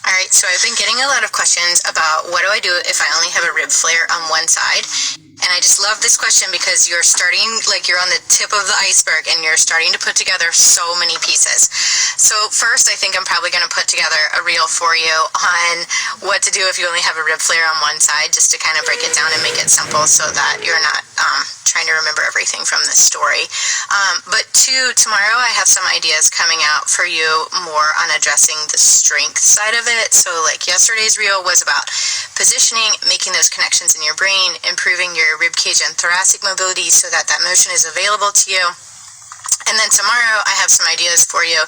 Alright, so I've been getting a lot of questions about what do I do if I only have a rib flare on one side? And I just love this question because you're starting, like you're on the tip of the iceberg and you're starting to put together so many pieces. So first, I think I'm probably going to put together a reel for you on what to do if you only have a rib flare on one side, just to kind of break it down and make it simple so that you're not trying to remember everything from this story. But two, tomorrow I have some ideas coming out for you more on addressing the strength side of it. So like yesterday's reel was about positioning, making those connections in your brain, improving your rib cage and thoracic mobility so that that motion is available to you. And then tomorrow I have some ideas for you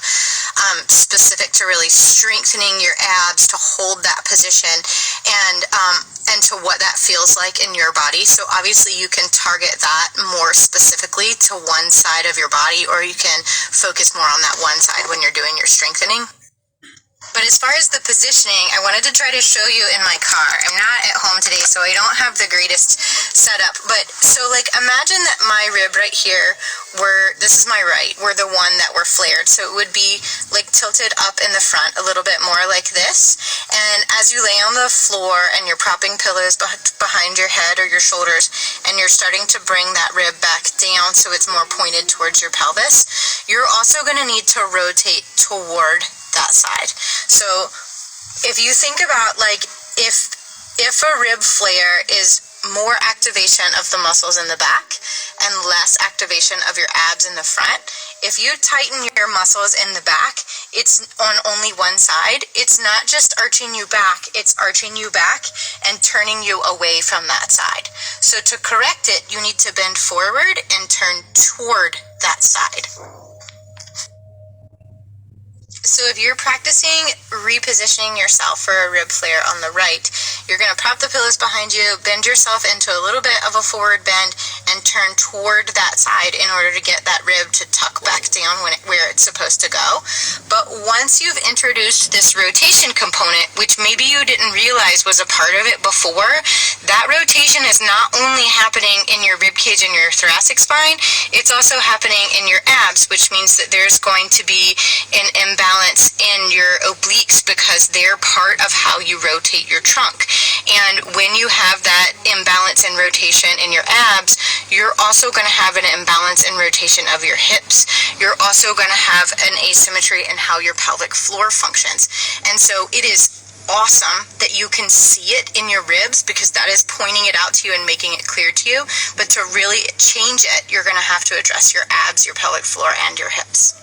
specific to really strengthening your abs to hold that position and to what that feels like in your body. So obviously you can target that more specifically to one side of your body, or you can focus more on that one side when you're doing your strengthening. But as far as the positioning, I wanted to try to show you in my car. I'm not at home today, so I don't have the greatest setup. But so like imagine that my rib right here this is my right, were the one that were flared. So it would be like tilted up in the front a little bit more like this. And as you lay on the floor and you're propping pillows behind your head or your shoulders, and you're starting to bring that rib back down so it's more pointed towards your pelvis, you're also going to need to rotate toward that side. So if you think about like if a rib flare is more activation of the muscles in the back and less activation of your abs in the front, if you tighten your muscles in the back, it's on only one side. It's not just arching you back, it's arching you back and turning you away from that side. So to correct it, you need to bend forward and turn toward that side. So if you're practicing repositioning yourself for a rib flare on the right, you're going to prop the pillows behind you, bend yourself into a little bit of a forward bend, and turn toward that side in order to get that rib to tuck back down where it's supposed to go. But once you've introduced this rotation component, which maybe you didn't realize was a part of it before, that rotation is not only happening in your rib cage and your thoracic spine, it's also happening in your abs, which means that there's going to be an imbalance in your obliques because they're part of how you rotate your trunk. And when you have that imbalance in rotation in your abs, you're also going to have an imbalance in rotation of your hips. You're also going to have an asymmetry in how your pelvic floor functions. And so it is awesome that you can see it in your ribs because that is pointing it out to you and making it clear to you. But to really change it, you're going to have to address your abs, your pelvic floor, and your hips.